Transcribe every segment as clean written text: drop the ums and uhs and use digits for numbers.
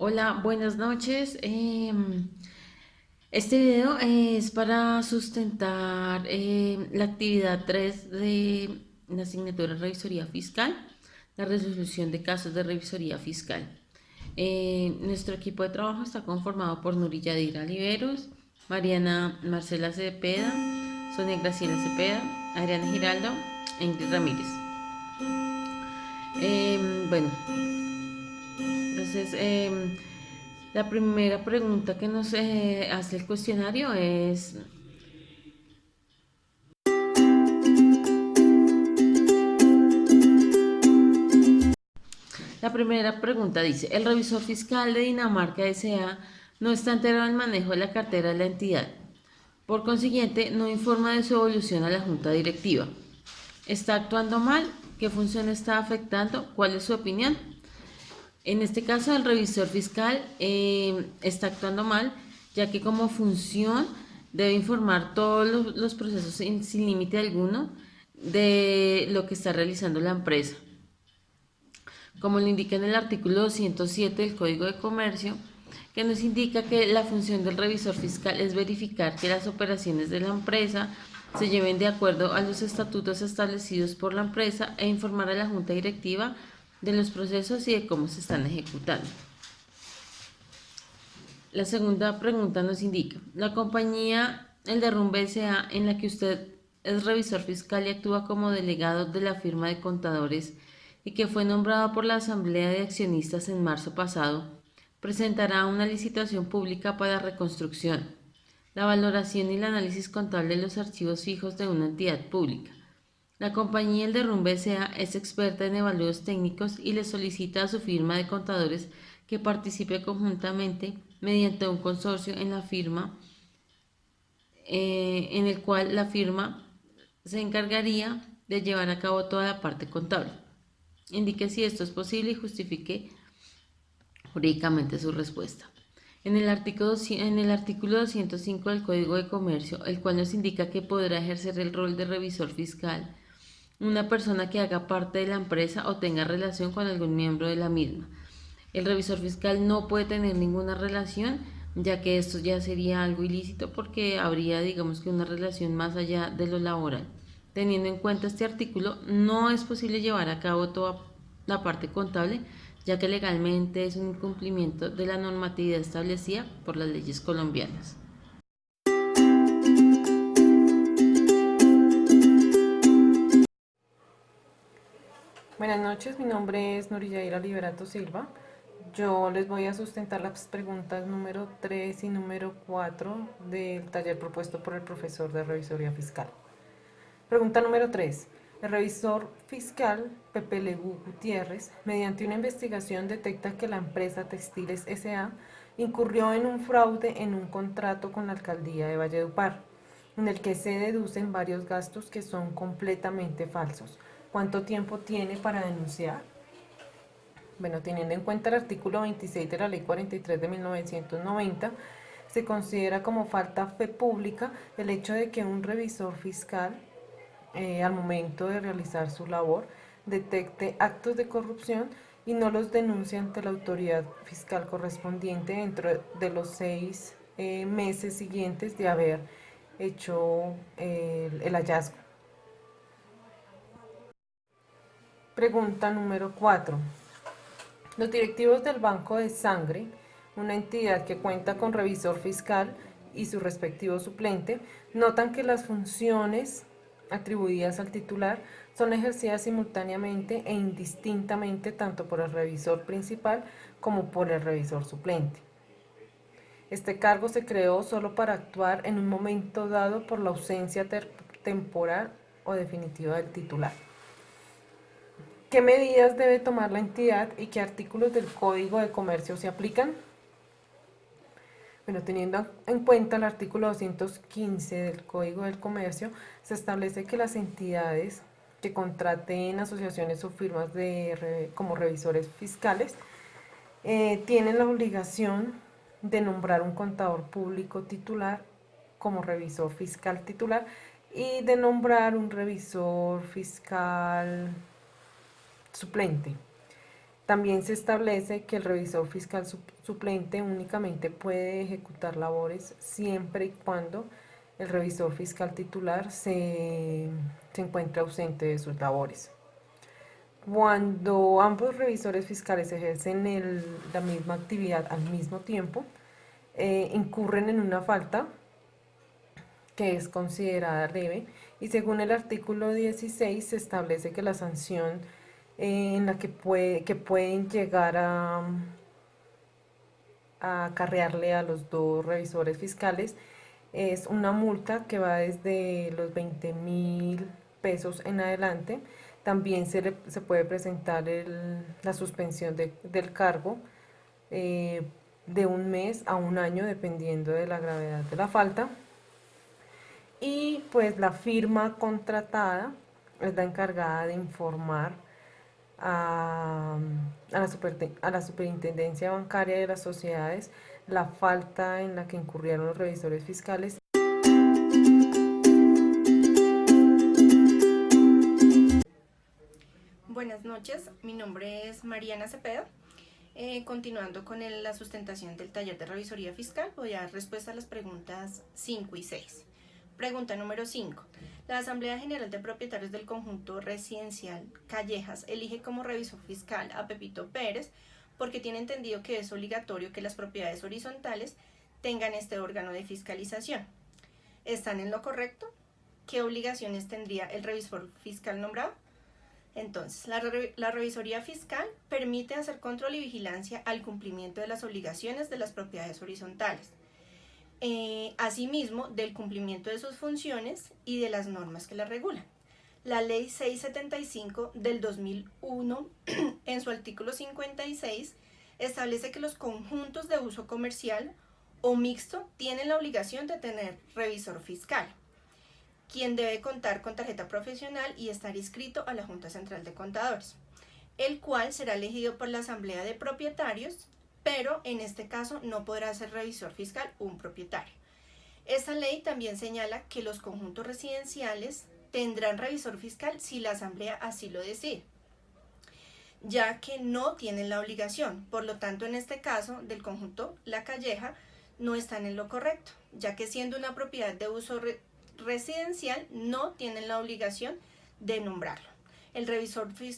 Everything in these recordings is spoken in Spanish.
Hola, buenas noches. Este video es para sustentar la actividad 3 de la asignatura de Revisoría Fiscal, la resolución de casos de revisoría fiscal. Nuestro equipo de trabajo está conformado por Nuri Yadira Oliveros, Mariana Marcela Cepeda, Sonia Graciela Cepeda, Adriana Giraldo e Ingrid Ramírez. Bueno, entonces, la primera pregunta que nos hace el cuestionario es, la primera pregunta dice, el revisor fiscal de Dinamarca S.A. no está enterado del manejo de la cartera de la entidad. Por consiguiente, no informa de su evolución a la junta directiva. ¿Está actuando mal? ¿Qué función está afectando? ¿Cuál es su opinión? En este caso, el revisor fiscal está actuando mal, ya que como función debe informar todos los procesos sin límite alguno de lo que está realizando la empresa. Como lo indica en el artículo 207 del Código de Comercio, que nos indica que la función del revisor fiscal es verificar que las operaciones de la empresa se lleven de acuerdo a los estatutos establecidos por la empresa e informar a la junta directiva de los procesos y de cómo se están ejecutando. La segunda pregunta nos indica, la compañía El Derrumbe S.A. en la que usted es revisor fiscal y actúa como delegado de la firma de contadores y que fue nombrado por la Asamblea de Accionistas en marzo pasado, presentará una licitación pública para reconstrucción, la valoración y el análisis contable de los archivos fijos de una entidad pública. La compañía El Derrumbe S.A. es experta en evalúos técnicos y le solicita a su firma de contadores que participe conjuntamente mediante un consorcio en la firma, en el cual la firma se encargaría de llevar a cabo toda la parte contable. Indique si esto es posible y justifique jurídicamente su respuesta. En el artículo 205 del Código de Comercio, el cual nos indica que podrá ejercer el rol de revisor fiscal una persona que haga parte de la empresa o tenga relación con algún miembro de la misma. El revisor fiscal no puede tener ninguna relación, ya que esto ya sería algo ilícito porque habría, digamos que una relación más allá de lo laboral. Teniendo en cuenta este artículo, no es posible llevar a cabo toda la parte contable, ya que legalmente es un incumplimiento de la normatividad establecida por las leyes colombianas. Buenas noches, mi nombre es Noriyaira Liberato Silva. Yo les voy a sustentar las preguntas número 3 y número 4 del taller propuesto por el profesor de Revisoría Fiscal. Pregunta número 3. El revisor fiscal Pepe Legú Gutiérrez, mediante una investigación, detecta que la empresa Textiles S.A. incurrió en un fraude en un contrato con la alcaldía de Valledupar, en el que se deducen varios gastos que son completamente falsos. ¿Cuánto tiempo tiene para denunciar? Bueno, teniendo en cuenta el artículo 26 de la Ley 43 de 1990, se considera como falta fe pública el hecho de que un revisor fiscal, al momento de realizar su labor, detecte actos de corrupción y no los denuncie ante la autoridad fiscal correspondiente dentro de los 6 meses siguientes de haber hecho el hallazgo. Pregunta número 4. Los directivos del Banco de Sangre, una entidad que cuenta con revisor fiscal y su respectivo suplente, notan que las funciones atribuidas al titular son ejercidas simultáneamente e indistintamente tanto por el revisor principal como por el revisor suplente. Este cargo se creó solo para actuar en un momento dado por la ausencia temporal o definitiva del titular. ¿Qué medidas debe tomar la entidad y qué artículos del Código de Comercio se aplican? Bueno, teniendo en cuenta el artículo 215 del Código del Comercio, se establece que las entidades que contraten asociaciones o firmas como revisores fiscales tienen la obligación de nombrar un contador público titular como revisor fiscal titular y de nombrar un revisor fiscal suplente. También se establece que el revisor fiscal suplente únicamente puede ejecutar labores siempre y cuando el revisor fiscal titular se encuentre ausente de sus labores. Cuando ambos revisores fiscales ejercen la misma actividad al mismo tiempo, incurren en una falta que es considerada leve, y según el artículo 16 se establece que la sanción en la que pueden llegar a acarrearle a los dos revisores fiscales es una multa que va desde los 20.000 pesos en adelante. También se puede presentar la suspensión del cargo de 1 mes a 1 año, dependiendo de la gravedad de la falta. Y pues la firma contratada es la encargada de informar a la Superintendencia Bancaria de las Sociedades la falta en la que incurrieron los revisores fiscales. Buenas noches, mi nombre es Mariana Cepeda. Continuando con la sustentación del taller de revisoría fiscal, voy a dar respuesta a las preguntas 5 y 6. Pregunta número 5. La Asamblea General de Propietarios del Conjunto Residencial Callejas elige como revisor fiscal a Pepito Pérez porque tiene entendido que es obligatorio que las propiedades horizontales tengan este órgano de fiscalización. ¿Están en lo correcto? ¿Qué obligaciones tendría el revisor fiscal nombrado? Entonces, la revisoría fiscal permite hacer control y vigilancia al cumplimiento de las obligaciones de las propiedades horizontales, asimismo del cumplimiento de sus funciones y de las normas que las regulan. La Ley 675 del 2001, en su artículo 56, establece que los conjuntos de uso comercial o mixto tienen la obligación de tener revisor fiscal, quien debe contar con tarjeta profesional y estar inscrito a la Junta Central de Contadores, el cual será elegido por la Asamblea de Propietarios, pero en este caso no podrá ser revisor fiscal un propietario. Esta ley también señala que los conjuntos residenciales tendrán revisor fiscal si la Asamblea así lo decide, ya que no tienen la obligación. Por lo tanto, en este caso del conjunto La Calleja no están en lo correcto, ya que siendo una propiedad de uso residencial no tienen la obligación de nombrarlo.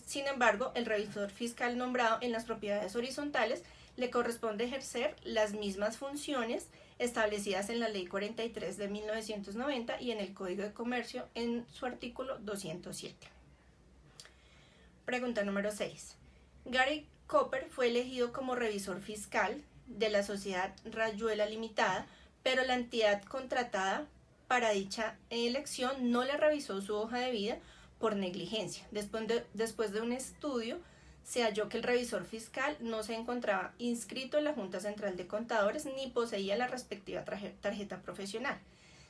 Sin embargo, el revisor fiscal nombrado en las propiedades horizontales le corresponde ejercer las mismas funciones establecidas en la Ley 43 de 1990 y en el Código de Comercio en su artículo 207. Pregunta número 6. Gary Cooper fue elegido como revisor fiscal de la sociedad Rayuela Limitada, pero la entidad contratada para dicha elección no le revisó su hoja de vida por negligencia. Después de un estudio, se halló que el revisor fiscal no se encontraba inscrito en la Junta Central de Contadores ni poseía la respectiva tarjeta profesional.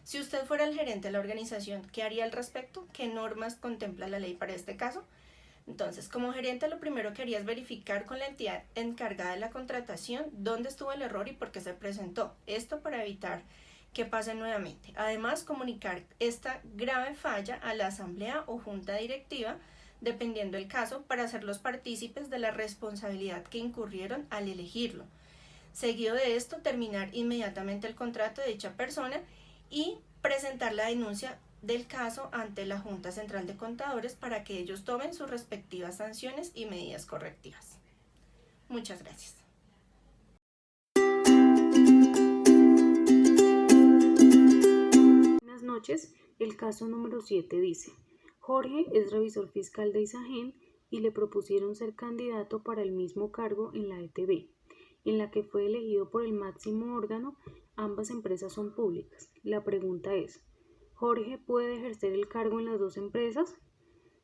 Si usted fuera el gerente de la organización, ¿qué haría al respecto? ¿Qué normas contempla la ley para este caso? Entonces, como gerente, lo primero que haría es verificar con la entidad encargada de la contratación dónde estuvo el error y por qué se presentó. Esto para evitar que pase nuevamente. Además, comunicar esta grave falla a la asamblea o junta directiva, dependiendo del caso, para hacerlos partícipes de la responsabilidad que incurrieron al elegirlo. Seguido de esto, terminar inmediatamente el contrato de dicha persona y presentar la denuncia del caso ante la Junta Central de Contadores para que ellos tomen sus respectivas sanciones y medidas correctivas. Muchas gracias. Buenas noches, el caso número 7 dice: Jorge es revisor fiscal de Isagen y le propusieron ser candidato para el mismo cargo en la ETB, en la que fue elegido por el máximo órgano. Ambas empresas son públicas. La pregunta es: ¿Jorge puede ejercer el cargo en las dos empresas?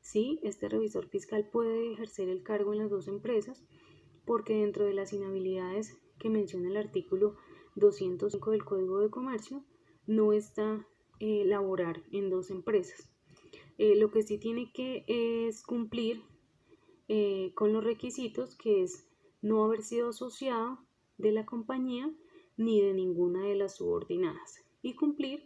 Sí, este revisor fiscal puede ejercer el cargo en las dos empresas porque dentro de las inhabilidades que menciona el artículo 205 del Código de Comercio no está laborar en dos empresas. Lo que sí tiene que es cumplir con los requisitos, que es no haber sido asociado de la compañía ni de ninguna de las subordinadas, y cumplir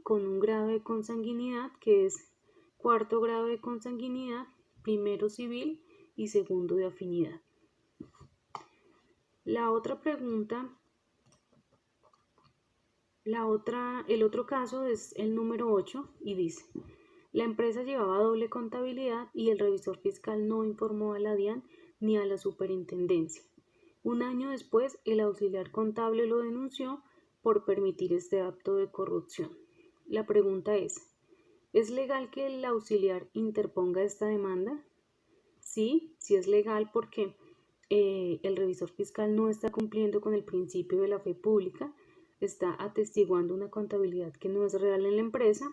con un grado de consanguinidad que es 4.º grado de consanguinidad, 1.º civil y segundo de afinidad. La otra pregunta, el otro caso es el número 8 y dice: la empresa llevaba doble contabilidad y el revisor fiscal no informó a la DIAN ni a la superintendencia. Un año después, el auxiliar contable lo denunció por permitir este acto de corrupción. La pregunta ¿es legal que el auxiliar interponga esta demanda? Sí es legal porque el revisor fiscal no está cumpliendo con el principio de la fe pública, está atestiguando una contabilidad que no es real en la empresa.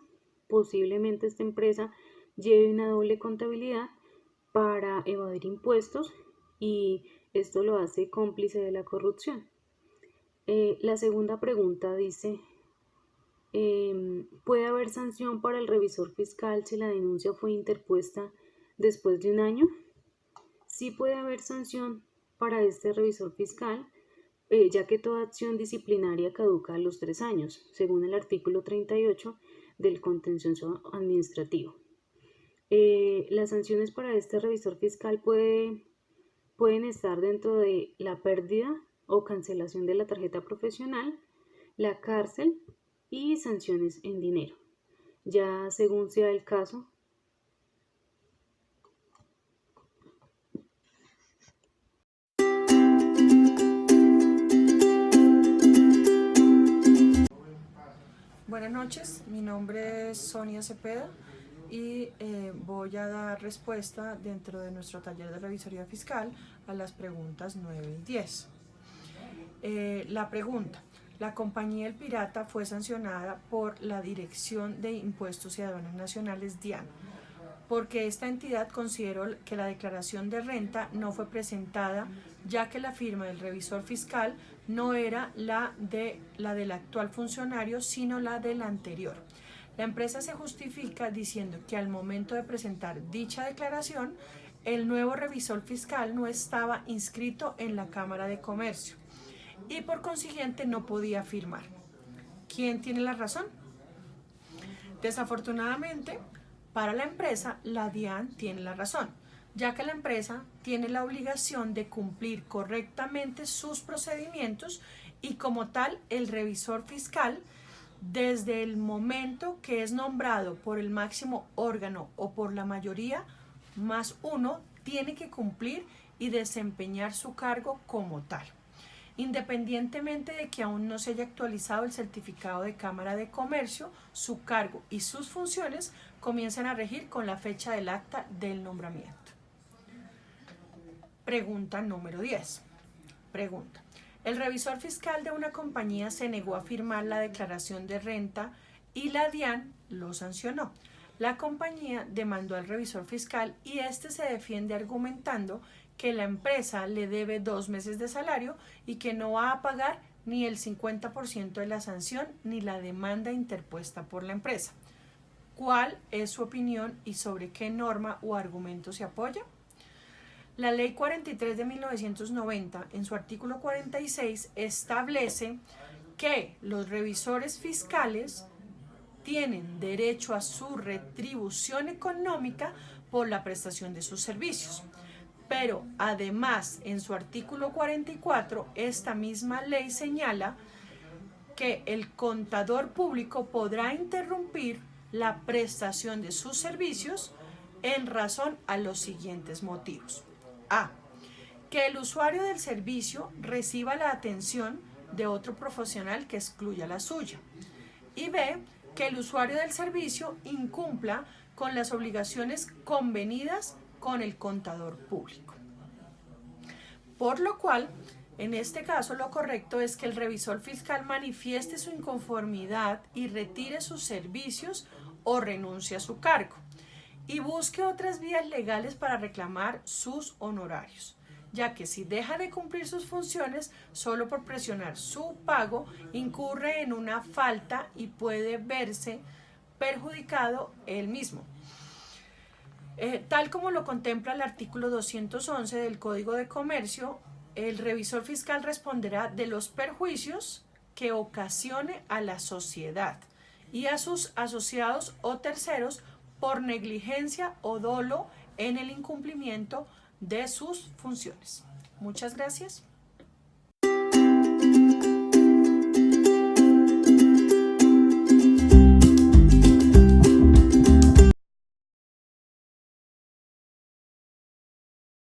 Posiblemente esta empresa lleve una doble contabilidad para evadir impuestos y esto lo hace cómplice de la corrupción. La segunda pregunta dice: ¿puede haber sanción para el revisor fiscal si la denuncia fue interpuesta después de un año? Sí puede haber sanción para este revisor fiscal, ya que toda acción disciplinaria caduca a los 3 años, según el artículo 38 del contencioso administrativo. Las sanciones para este revisor fiscal pueden estar dentro de la pérdida o cancelación de la tarjeta profesional, la cárcel y sanciones en dinero, ya según sea el caso. Buenas noches, mi nombre es Sonia Cepeda y voy a dar respuesta dentro de nuestro taller de revisoría fiscal a las preguntas 9 y 10. La pregunta: la compañía El Pirata fue sancionada por la Dirección de Impuestos y Aduanas Nacionales, DIAN, porque esta entidad consideró que la declaración de renta no fue presentada, ya que la firma del revisor fiscal no era la del actual funcionario, sino la del anterior. La empresa se justifica diciendo que al momento de presentar dicha declaración, el nuevo revisor fiscal no estaba inscrito en la Cámara de Comercio y por consiguiente no podía firmar. ¿Quién tiene la razón? Desafortunadamente, para la empresa, la DIAN tiene la razón, ya que la empresa tiene la obligación de cumplir correctamente sus procedimientos y como tal, el revisor fiscal, desde el momento que es nombrado por el máximo órgano o por la mayoría más uno, tiene que cumplir y desempeñar su cargo como tal, independientemente de que aún no se haya actualizado el certificado de Cámara de Comercio. Su cargo y sus funciones comienzan a regir con la fecha del acta del nombramiento. Pregunta número 10. Pregunta: el revisor fiscal de una compañía se negó a firmar la declaración de renta y la DIAN lo sancionó. La compañía demandó al revisor fiscal y este se defiende argumentando que la empresa le debe 2 meses de salario y que no va a pagar ni el 50% de la sanción ni la demanda interpuesta por la empresa. ¿Cuál es su opinión y sobre qué norma o argumento se apoya? La Ley 43 de 1990, en su artículo 46, establece que los revisores fiscales tienen derecho a su retribución económica por la prestación de sus servicios. Pero además, en su artículo 44, esta misma ley señala que el contador público podrá interrumpir la prestación de sus servicios en razón a los siguientes motivos. A. Que el usuario del servicio reciba la atención de otro profesional que excluya la suya. Y B. Que el usuario del servicio incumpla con las obligaciones convenidas con el contador público. Por lo cual, en este caso, lo correcto es que el revisor fiscal manifieste su inconformidad y retire sus servicios o renuncie a su cargo y busque otras vías legales para reclamar sus honorarios, ya que si deja de cumplir sus funciones solo por presionar su pago, incurre en una falta y puede verse perjudicado él mismo. Tal como lo contempla el artículo 211 del Código de Comercio, el revisor fiscal responderá de los perjuicios que ocasione a la sociedad y a sus asociados o terceros por negligencia o dolo en el incumplimiento de sus funciones. Muchas gracias.